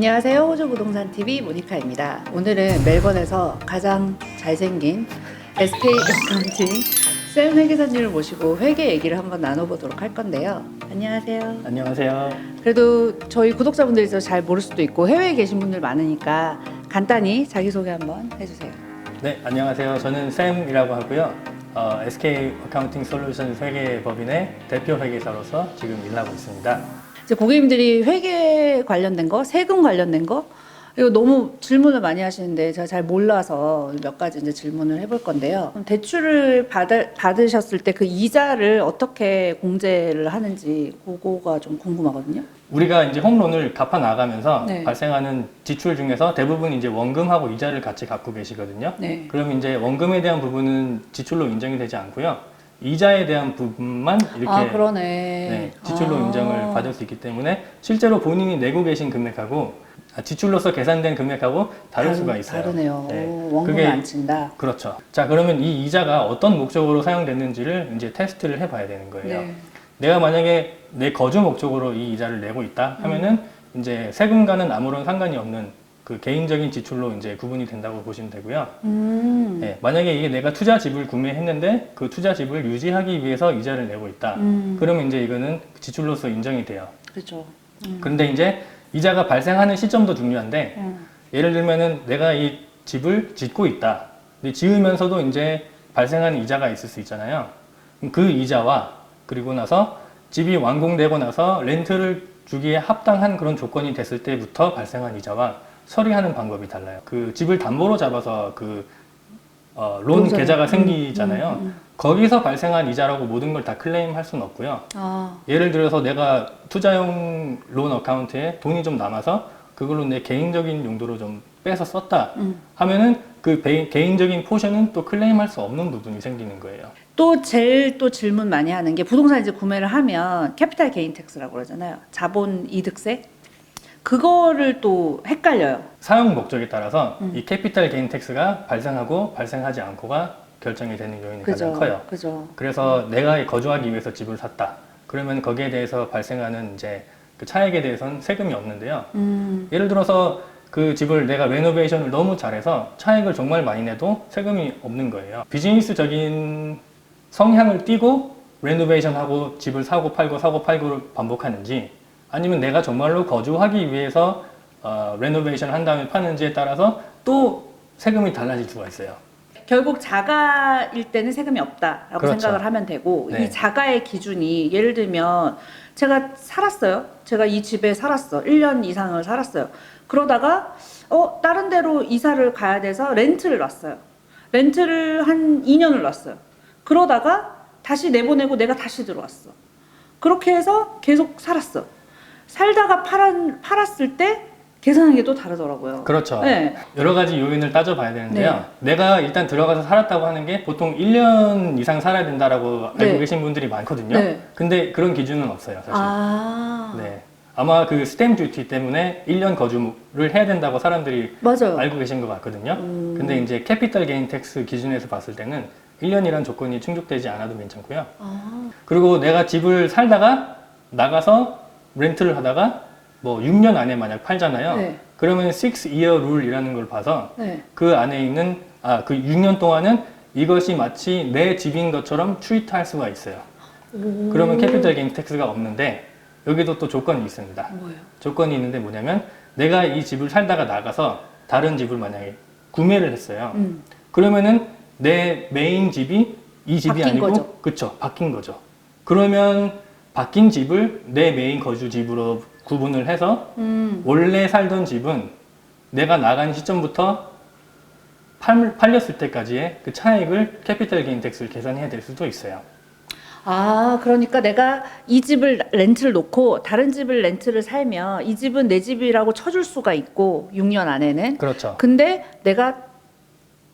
안녕하세요. 호주 부동산 TV 모니카입니다. 오늘은 멜번에서 가장 잘생긴 SK 어카운팅 샘 회계사님을 모시고 회계 얘기를 한번 나눠보도록 할 건데요. 안녕하세요. 안녕하세요. 그래도 저희 구독자분들이 잘 모를 수도 있고 해외에 계신 분들 많으니까 간단히 자기소개 한번 해주세요. 네, 안녕하세요. 저는 샘이라고 하고요. SK 어카운팅 솔루션 회계법인의 대표 회계사로서 지금 일하고 있습니다. 이제 고객님들이 회계 관련된 거, 세금 관련된 거, 이거 너무 질문을 많이 하시는데 제가 잘 몰라서 몇 가지 이제 질문을 해볼 건데요. 그럼 대출을 받으셨을 때 그 이자를 어떻게 공제를 하는지 그거가 좀 궁금하거든요. 우리가 이제 홈론을 갚아 나가면서 네. 발생하는 지출 중에서 대부분 이제 원금하고 이자를 같이 갖고 계시거든요. 네. 그럼 이제 원금에 대한 부분은 지출로 인정이 되지 않고요. 이자에 대한 부분만 이렇게 그러네. 네, 지출로 인정을 받을 수 있기 때문에 실제로 본인이 내고 계신 금액하고 지출로서 계산된 금액하고 다를 수가 있어요. 다르네요. 네. 오, 원금을 그게 안 친다. 그렇죠. 자, 그러면 이 이자가 어떤 목적으로 사용됐는지를 이제 테스트를 해봐야 되는 거예요. 네. 내가 만약에 내 거주 목적으로 이 이자를 내고 있다 하면은 이제 세금과는 아무런 상관이 없는 그 개인적인 지출로 이제 구분이 된다고 보시면 되고요. 네, 만약에 이게 내가 투자집을 구매했는데 그 투자집을 유지하기 위해서 이자를 내고 있다. 그러면 이제 이거는 지출로서 인정이 돼요. 그렇죠. 그런데 이제 이자가 발생하는 시점도 중요한데 예를 들면은 내가 이 집을 짓고 있다. 근데 지으면서도 이제 발생하는 이자가 있을 수 있잖아요. 그럼 그 이자와 그리고 나서 집이 완공되고 나서 렌트를 주기에 합당한 그런 조건이 됐을 때부터 발생한 이자와 처리하는 방법이 달라요. 그 집을 담보로 잡아서 론 계좌가 생기잖아요. 거기서 발생한 이자라고 모든 걸 다 클레임할 수는 없고요. 예를 들어서 내가 투자용 론 어카운트에 돈이 좀 남아서 그걸로 내 개인적인 용도로 좀 빼서 썼다 하면은 그 개인적인 포션은 또 클레임할 수 없는 부분이 생기는 거예요. 또 제일 또 질문 많이 하는 게 부동산 이제 구매를 하면 캐피탈 게인 텍스라고 그러잖아요. 자본 이득세. 그거를 또 헷갈려요. 사용 목적에 따라서 이 캐피탈 게인 텍스가 발생하고 발생하지 않고가 결정이 되는 요인이 가장 커요. 그죠. 그래서 내가 거주하기 위해서 집을 샀다. 그러면 거기에 대해서 발생하는 이제 그 차액에 대해서는 세금이 없는데요. 예를 들어서 그 집을 내가 레노베이션을 너무 잘해서 차액을 정말 많이 내도 세금이 없는 거예요. 비즈니스적인 성향을 띠고 레노베이션하고 집을 사고 팔고를 반복하는지 아니면 내가 정말로 거주하기 위해서 레노베이션을 한 다음에 파는지에 따라서 또 세금이 달라질 수가 있어요. 결국 자가일 때는 세금이 없다라고 그렇죠. 생각을 하면 되고 네. 이 자가의 기준이 예를 들면 제가 살았어요. 제가 이 집에 살았어. 1년 이상을 살았어요. 그러다가 다른 데로 이사를 가야 돼서 렌트를 놨어요. 렌트를 한 2년을 놨어요. 그러다가 다시 내보내고 내가 다시 들어왔어. 그렇게 해서 계속 살았어. 살다가 팔았을 때 계산하는 게 또 다르더라고요. 그렇죠. 네. 여러 가지 요인을 따져봐야 되는데요. 네. 내가 일단 들어가서 살았다고 하는 게 보통 1년 이상 살아야 된다라고 네. 알고 계신 분들이 많거든요. 네. 근데 그런 기준은 없어요, 사실. 네. 아마 그 스탬 듀티 때문에 1년 거주를 해야 된다고 사람들이 맞아요. 알고 계신 것 같거든요. 근데 이제 캐피탈 게인 텍스 기준에서 봤을 때는 1년이란 조건이 충족되지 않아도 괜찮고요. 그리고 내가 집을 살다가 나가서 렌트를 하다가 뭐 6년 안에 만약 팔잖아요. 네. 그러면 6-year rule이라는 걸 봐서 네. 그 안에 있는 그 6년 동안은 이것이 마치 내 집인 것처럼 트리트할 수가 있어요. 그러면 캐피탈 게인 텍스가 없는데 여기도 또 조건이 있습니다. 뭐예요? 조건이 있는데 뭐냐면 내가 이 집을 살다가 나가서 다른 집을 만약에 구매를 했어요. 그러면은 내 메인 집이 이 집이 바뀐 아니고 거죠. 그쵸, 바뀐 거죠. 그러면 바뀐 집을 내 메인 거주 집으로 구분을 해서 원래 살던 집은 내가 나간 시점부터 팔렸을 때까지의 그 차액을 캐피탈 게인 텍스를 계산해야 될 수도 있어요. 그러니까 내가 이 집을 렌트를 놓고 다른 집을 렌트를 살면 이 집은 내 집이라고 쳐줄 수가 있고 6년 안에는. 그렇죠. 근데 내가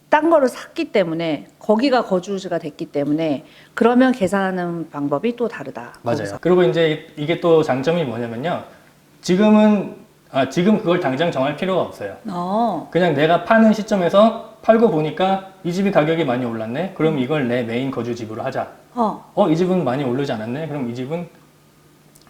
딴 거를 샀기 때문에 거기가 거주지가 됐기 때문에 그러면 계산하는 방법이 또 다르다. 맞아요. 거기서. 그리고 이제 이게 또 장점이 뭐냐면요. 지금 그걸 당장 정할 필요가 없어요. 그냥 내가 파는 시점에서 팔고 보니까 이 집이 가격이 많이 올랐네. 그럼 이걸 내 메인 거주 집으로 하자. 이 집은 많이 오르지 않았네. 그럼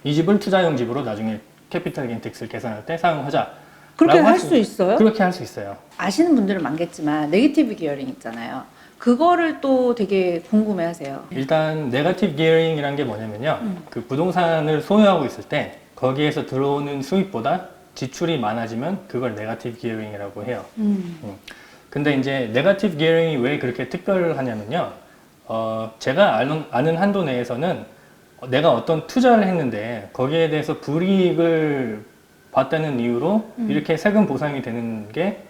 이 집을 투자용 집으로 나중에 캐피탈 게인 텍스를 계산할 때 사용하자. 그렇게 라고 할 수 있어요? 그렇게 할 수 있어요. 아시는 분들은 많겠지만 네거티브 기어링 있잖아요. 그거를 또 되게 궁금해하세요. 일단 네거티브 기어링이란 게 뭐냐면요. 그 부동산을 소유하고 있을 때 거기에서 들어오는 수입보다 지출이 많아지면 그걸 네거티브 기어링이라고 해요. 근데 이제 네거티브 기어링이 왜 그렇게 특별하냐면요. 제가 아는 한도 내에서는 내가 어떤 투자를 했는데 거기에 대해서 불이익을 봤다는 이유로 이렇게 세금 보상이 되는 게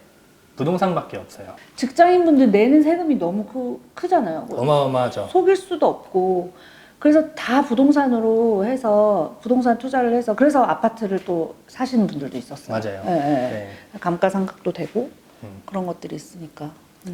부동산밖에 없어요. 직장인분들 내는 세금이 너무 크잖아요. 어마어마하죠. 속일 수도 없고. 그래서 다 부동산으로 해서 부동산 투자를 해서 그래서 아파트를 또 사시는 분들도 있었어요. 맞아요. 예, 예. 네. 감가상각도 되고 음. 그런 것들이 있으니까.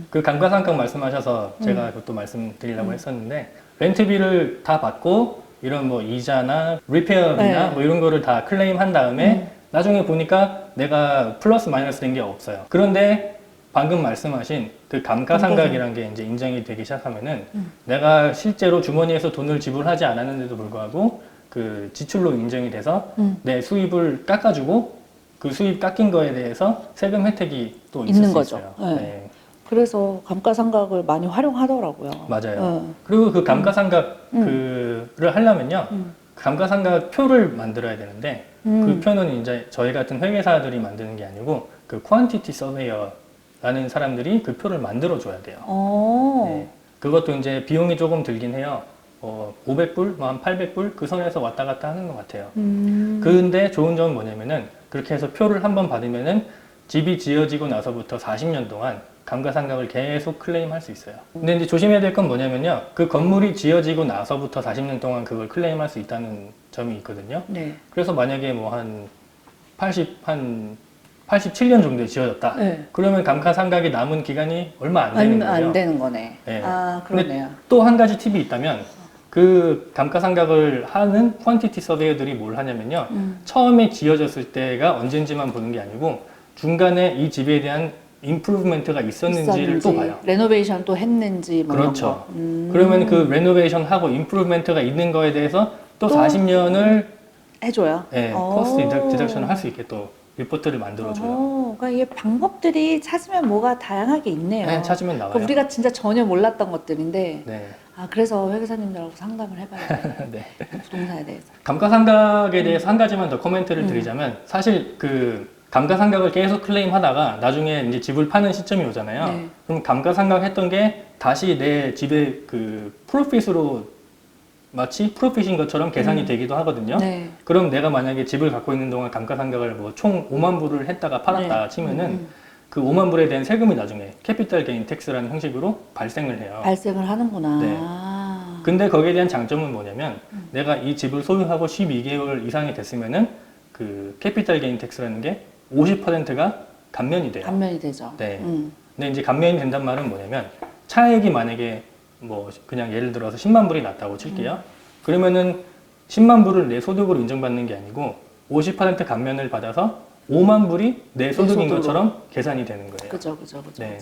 그 감가상각 말씀하셔서 제가 그것도 말씀드리려고 했었는데 렌트비를 다 받고 이런 뭐 이자나 리페어비나 네. 뭐 이런 거를 다 클레임한 다음에 나중에 보니까 내가 플러스 마이너스 된 게 없어요. 그런데 방금 말씀하신 그 감가상각이라는 게 이제 인정이 되기 시작하면은 내가 실제로 주머니에서 돈을 지불하지 않았는데도 불구하고 그 지출로 인정이 돼서 내 수입을 깎아주고 그 수입 깎인 거에 대해서 세금 혜택이 또 있을 있는 수 거죠. 있어요. 네. 네. 그래서 감가상각을 많이 활용하더라고요. 맞아요. 그리고 그 감가상각 그를 하려면요. 감가상각 표를 만들어야 되는데 그 표는 이제 저희 같은 회계사들이 만드는 게 아니고 그 퀀티티 서베이어라는 사람들이 그 표를 만들어 줘야 돼요. 네. 그것도 이제 비용이 조금 들긴 해요. 500불, 뭐 한 800불 그 선에서 왔다 갔다 하는 것 같아요. 근데 좋은 점은 뭐냐면은 그렇게 해서 표를 한번 받으면은 집이 지어지고 나서부터 40년 동안 감가상각을 계속 클레임할 수 있어요. 근데 이제 조심해야 될 건 뭐냐면요. 그 건물이 지어지고 나서부터 40년 동안 그걸 클레임할 수 있다는 점이 있거든요. 네. 그래서 만약에 뭐 한 87년 정도에 지어졌다. 네. 그러면 감가상각이 남은 기간이 얼마 안 되는 거예요. 안 되는 거네. 네. 아, 그러네요. 또 한 가지 팁이 있다면 그 감가상각을 하는 퀀티티 서베이어들이 뭘 하냐면요. 처음에 지어졌을 때가 언젠지만 보는 게 아니고 중간에 이 집에 대한 임프루브먼트가 있었는지를 또 봐요. 레노베이션 또 했는지 뭐 그렇죠. 이런 거. 그러면 그 레노베이션 하고 임프루브먼트가 있는 거에 대해서 또 또 40년을 해줘요. 코스트 디덕션을 할 수 있게 또 리포트를 만들어줘요. 그러니까 이게 방법들이 찾으면 뭐가 다양하게 있네요. 네, 찾으면 나와요. 그러니까 우리가 진짜 전혀 몰랐던 것들인데, 네. 아 그래서 회계사님들하고 상담을 해봐야 네. 부동산에 대해서. 감가상각에 대해서 한 가지만 더 코멘트를 드리자면 사실 그 감가상각을 계속 클레임하다가 나중에 이제 집을 파는 시점이 오잖아요. 네. 그럼 감가상각 했던 게 다시 내 집의 그 프로핏으로 마치 프로핏인 것처럼 계산이 되기도 하거든요. 네. 그럼 내가 만약에 집을 갖고 있는 동안 감가상각을 뭐 총 5만 불을 했다가 팔았다 네. 치면은 그 5만 불에 대한 세금이 나중에 캐피탈 게인 텍스라는 형식으로 발생을 해요. 발생을 하는구나. 네. 근데 거기에 대한 장점은 뭐냐면 내가 이 집을 소유하고 12개월 이상이 됐으면은 그 캐피탈 게인 텍스라는 게 50%가 감면이 돼요. 감면이 되죠. 네. 근데 이제 감면이 된단 말은 뭐냐면 차액이 만약에 뭐 그냥 예를 들어서 10만 불이 났다고 칠게요. 그러면은 10만 불을 내 소득으로 인정받는 게 아니고 50% 감면을 받아서 5만 불이 내 소득인 소득으로. 것처럼 계산이 되는 거예요. 그죠. 네.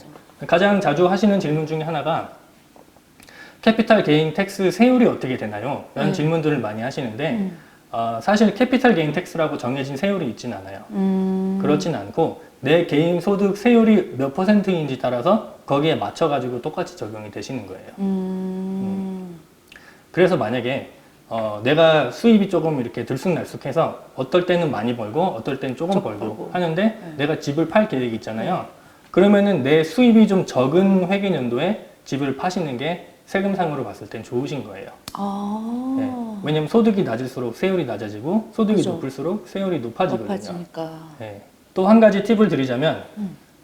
가장 자주 하시는 질문 중에 하나가 캐피탈 게인 텍스 세율이 어떻게 되나요? 라는 질문들을 많이 하시는데 사실 캐피탈 게인 텍스라고 정해진 세율이 있진 않아요. 그렇진 않고 내 개인 소득 세율이 몇 %인지 따라서 거기에 맞춰가지고 똑같이 적용이 되시는 거예요. 그래서 만약에 내가 수입이 조금 이렇게 들쑥날쑥해서 어떨 때는 많이 벌고 어떨 때는 조금 벌고 하는데 내가 집을 팔 계획이 있잖아요. 그러면은 내 수입이 좀 적은 회계연도에 집을 파시는 게 세금상으로 봤을 땐 좋으신 거예요. 네. 왜냐면 소득이 낮을수록 세율이 낮아지고 소득이 그죠. 높을수록 세율이 높아지거든요. 높아지니까. 네. 또 한 가지 팁을 드리자면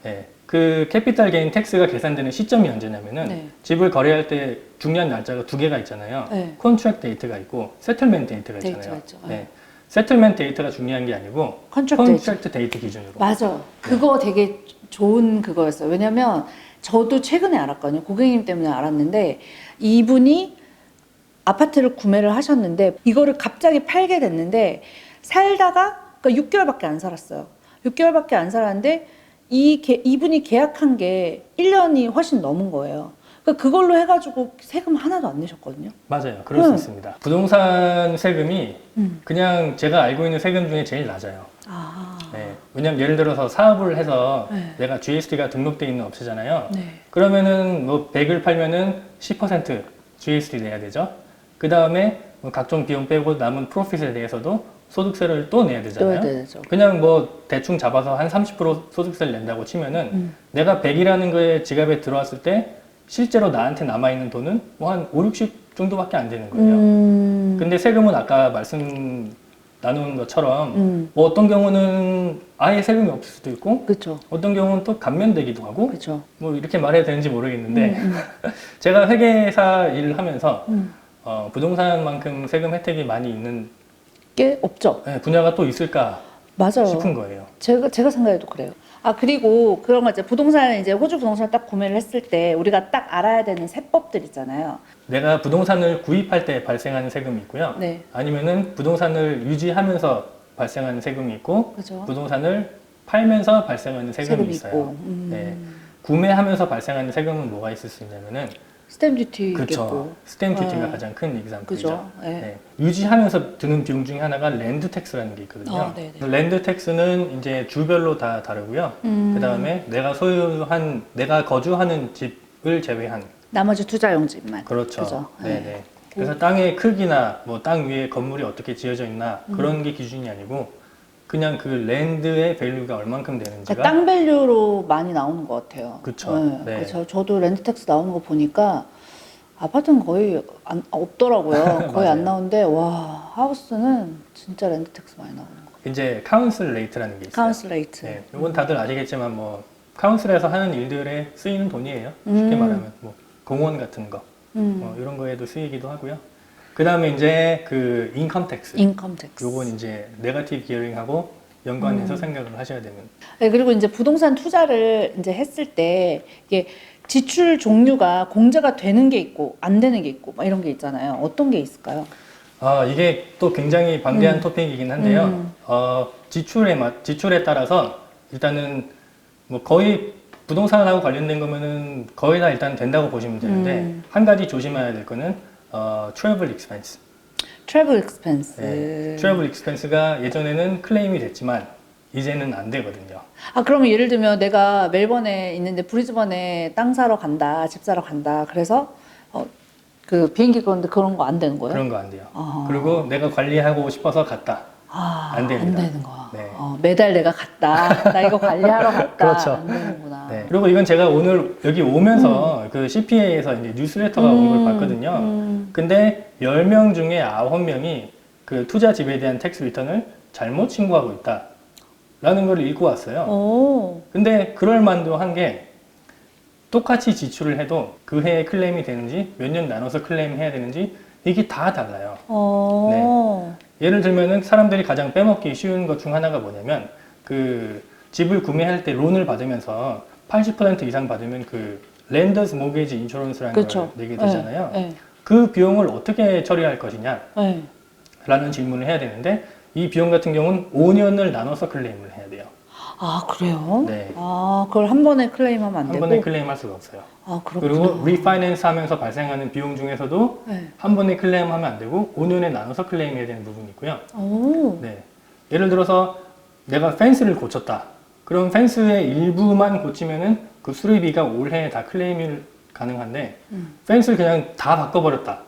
네. 그 캐피탈 게인 텍스가 계산되는 시점이 언제냐면은 네. 집을 거래할 때 중요한 날짜가 두 개가 있잖아요. 네. 컨트랙트 데이트가 있고 세틀멘트 데이트가 데이트가 있잖아요. 있죠. 네. 세틀멘트 데이트가 중요한 게 아니고 컨트랙트 데이트 기준으로. 맞아. 그거 되게 좋은 그거였어요. 왜냐면 저도 최근에 알았거든요. 고객님 때문에 알았는데 이분이 아파트를 구매를 하셨는데 이거를 갑자기 팔게 됐는데 살다가 그러니까 6개월밖에 안 살았어요. 6개월밖에 안 살았는데 이분이 계약한 게 1년이 훨씬 넘은 거예요. 그러니까 그걸로 해가지고 세금 하나도 안 내셨거든요. 맞아요. 그럴 수 있습니다. 부동산 세금이 그냥 제가 알고 있는 세금 중에 제일 낮아요. 아. 네. 왜냐면 예를 들어서 사업을 해서 네. 내가 GST가 등록돼 있는 업체잖아요. 네. 그러면은 뭐 100을 팔면은 10% GST 내야 되죠. 그 다음에 뭐 각종 비용 빼고 남은 프로핏에 대해서도 소득세를 또 내야 되잖아요. 넣어야 되죠. 그냥 뭐 대충 잡아서 한 30% 소득세를 낸다고 치면은 내가 100이라는 거에 지갑에 들어왔을 때 실제로 나한테 남아있는 돈은 뭐 한 5, 60 정도밖에 안 되는 거예요. 근데 세금은 아까 말씀 나눈 것처럼 뭐 어떤 경우는 아예 세금이 없을 수도 있고 그렇죠. 어떤 경우는 또 감면되기도 하고 그렇죠. 뭐 이렇게 말해야 되는지 모르겠는데 제가 회계사 일을 하면서 부동산만큼 세금 혜택이 많이 있는 게 없죠. 분야가 또 있을까 맞아요. 싶은 거예요. 제가 생각해도 그래요. 아, 그리고 그런 거 이제 부동산, 이제 호주 부동산을 딱 구매를 했을 때 우리가 딱 알아야 되는 세법들 있잖아요. 내가 부동산을 구입할 때 발생하는 세금이 있고요. 네. 아니면은 부동산을 유지하면서 발생하는 세금이 있고 그죠. 부동산을 팔면서 발생하는 세금이 세금이 있어요. 있고. 네. 구매하면서 발생하는 세금은 뭐가 있을 수 있냐면은 스탬 듀티 그렇죠. 있겠고. 스탬 듀티가 네. 가장 큰 example이죠. 그죠. 네. 네. 유지하면서 드는 비용 중에 하나가 랜드 텍스라는 게 있거든요. 아, 네네. 랜드 텍스는 이제 주별로 다 다르고요. 그 다음에 내가 거주하는 집을 제외한. 나머지 투자용 집만. 그렇죠. 그죠. 네네. 네. 그래서 땅의 크기나 뭐 땅 위에 건물이 어떻게 지어져 있나 그런 게 기준이 아니고 그냥 그 랜드의 밸류가 얼만큼 되는지가 그러니까 땅 밸류로 많이 나오는 것 같아요. 그쵸. 네. 네. 그래서 저도 렌트텍스 나오는 거 보니까 아파트는 거의 없더라고요. 거의 안 맞아요. 나오는데 와 하우스는 진짜 렌트텍스 많이 나오는 거. 이제 카운슬 레이트라는 게 있어요. 카운슬 레이트. 네, 이건 다들 아시겠지만 뭐 카운슬에서 하는 일들에 쓰이는 돈이에요. 쉽게 말하면 뭐 공원 같은 거 이런 거에도 쓰이기도 하고요. 그 다음에 이제 그 인컴 텍스. 인컴 텍스. 요건 이제 네거티브 기어링하고 연관해서 생각을 하셔야 되는. 네, 그리고 이제 부동산 투자를 이제 했을 때 이게 지출 종류가 공제가 되는 게 있고 안 되는 게 있고 막 이런 게 있잖아요. 어떤 게 있을까요? 이게 또 굉장히 방대한 토픽이긴 한데요. 지출에 따라서 일단은 뭐 거의 부동산하고 관련된 거면은 거의 다 일단 된다고 보시면 되는데 한 가지 조심해야 될 거는 travel expense. 트래블 익스펜스. 네, 트래블 익스펜스가 예전에는 클레임이 됐지만 이제는 안 되거든요. 아, 그러면 예를 들면 내가 멜번에 있는데 브리즈번에 땅 사러 간다, 집 사러 간다. 그래서 그 비행기 그런데 그런 거 안 되는 거예요? 그런 거 안 돼요. 아하. 그리고 내가 관리하고 싶어서 갔다. 아, 안 됩니다. 안 되는 거야. 네. 매달 내가 갔다. 나 이거 관리하러 갔다. 그렇죠. 안 되는구나. 네. 그리고 이건 제가 오늘 여기 오면서 그 CPA에서 이제 뉴스레터가 온 걸 봤거든요. 근데 10명 중에 9명이 그 투자 집에 대한 텍스 리턴을 잘못 신고하고 있다. 라는 걸 읽고 왔어요. 오. 근데 그럴 만도 한 게 똑같이 지출을 해도 그 해에 클레임이 되는지 몇 년 나눠서 클레임해야 되는지 이게 다 달라요. 예를 들면은 사람들이 가장 빼먹기 쉬운 것 중 하나가 뭐냐면 그 집을 구매할 때 론을 받으면서 80% 이상 받으면 그 랜더스 모게이지 인슈런스라는 그렇죠. 걸 내게 되잖아요. 네. 그 비용을 어떻게 처리할 것이냐 네. 라는 질문을 해야 되는데 이 비용 같은 경우는 5년을 나눠서 클레임을 해야 돼요. 아, 그래요? 네. 아, 그걸 한 번에 클레임하면 안 한 되고? 번에 클레임할 수가 없어요. 아, 그렇구나. 그리고 리파이낸스 하면서 발생하는 비용 중에서도 네. 한 번에 클레임하면 안 되고 5년에 나눠서 클레임해야 되는 부분이 있고요. 오. 네. 예를 들어서 내가 펜스를 고쳤다. 그럼 펜스의 일부만 고치면은 그 수리비가 올해 다 클레임이 가능한데 펜스를 그냥 다 바꿔버렸다.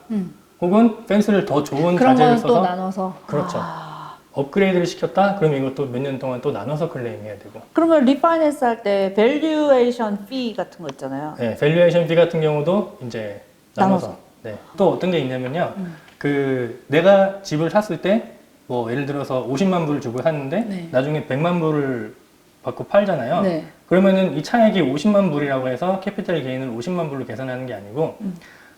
혹은 펜스를 더 좋은 그런 자재를 거는 또 써서 나눠서. 그렇죠. 아. 업그레이드를 시켰다. 그럼 이것도 몇 년 동안 또 나눠서 클레임해야 되고. 그러면 리파이낸스 할 때 밸류에이션 피 같은 거 있잖아요. 네, 밸류에이션 비 같은 경우도 이제 나눠서. 나눠서. 네. 또 어떤 게 있냐면요. 그 내가 집을 샀을 때 뭐 예를 들어서 50만 불을 주고 샀는데 네. 나중에 100만 불을 받고 팔잖아요. 네. 그러면은 이 차액이 50만 불이라고 해서 캐피탈 게인을 50만 불로 계산하는 게 아니고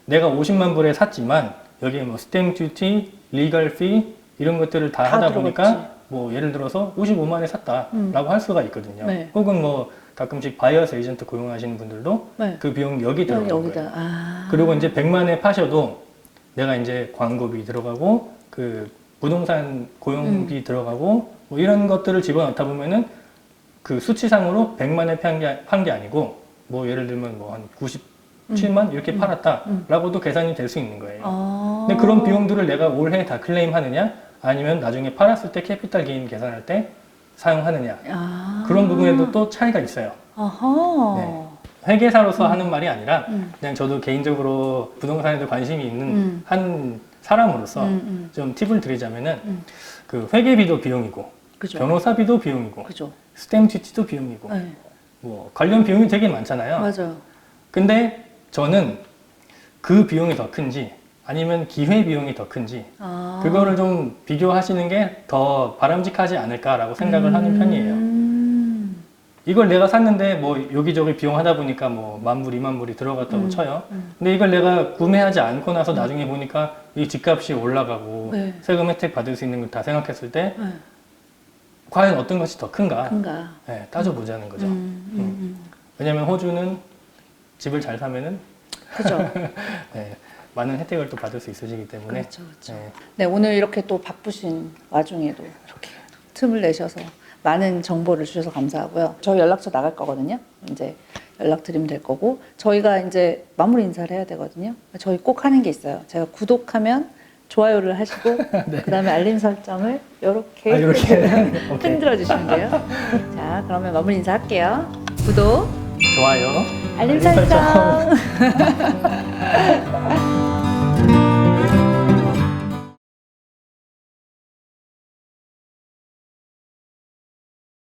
내가 50만 불에 샀지만 여기에 뭐 스탬 듀티, 리걸 피 이런 것들을 다 하다 보니까 들어갔지. 뭐 예를 들어서 55만에 샀다라고 할 수가 있거든요. 네. 혹은 뭐 가끔씩 바이어스 에이전트 고용하시는 분들도 네. 그 비용 여기 들어가는 여기다. 거예요. 아. 그리고 이제 100만에 파셔도 내가 이제 광고비 들어가고 그 부동산 고용비 들어가고 뭐 이런 것들을 집어넣다 보면은 그 수치상으로 100만에 판 게 아니고 뭐 예를 들면 뭐 한 97만 이렇게 팔았다라고도 계산이 될 수 있는 거예요. 아. 근데 그런 비용들을 내가 올해 다 클레임하느냐 아니면 나중에 팔았을 때 캐피탈 게인 계산할 때 사용하느냐 아. 그런 부분에도 또 차이가 있어요. 어허. 네. 회계사로서 하는 말이 아니라 음. 그냥 저도 개인적으로 부동산에도 관심이 있는 음. 한 사람으로서 좀 팁을 드리자면은 그 회계비도 비용이고 그죠. 변호사비도 비용이고 그죠. 스탬 듀티도 비용이고 네. 뭐 관련 비용이 되게 많잖아요. 맞아요. 근데 저는 그 비용이 더 큰지 아니면 기회 비용이 더 큰지 아. 그거를 좀 비교하시는 게 더 바람직하지 않을까라고 생각을 하는 편이에요. 이걸 내가 샀는데 뭐 여기저기 비용 하다 보니까 뭐 10,000불, 20,000불이 들어갔다고 쳐요. 근데 이걸 내가 구매하지 않고 나서 나중에 보니까 이 집값이 올라가고 네. 세금 혜택 받을 수 있는 걸 다 생각했을 때 네. 과연 어떤 것이 더 큰가 큰가. 네, 따져보자는 거죠. 왜냐면 호주는 집을 잘 사면은 그죠. 네, 많은 혜택을 또 받을 수 있으시기 때문에 그렇죠, 그렇죠. 네, 네, 오늘 이렇게 또 바쁘신 와중에도 이렇게 틈을 내셔서 많은 정보를 주셔서 감사하고요. 저희 연락처 나갈 거거든요. 이제 연락드리면 될 거고 저희가 이제 마무리 인사를 해야 되거든요. 저희 꼭 하는 게 있어요. 제가 구독하면 좋아요를 하시고 그다음에 알림 설정을 이렇게 이렇게 흔들어 주시면 돼요. 자, 그러면 마무리 인사할게요. 구독, 좋아요, 알림 설정.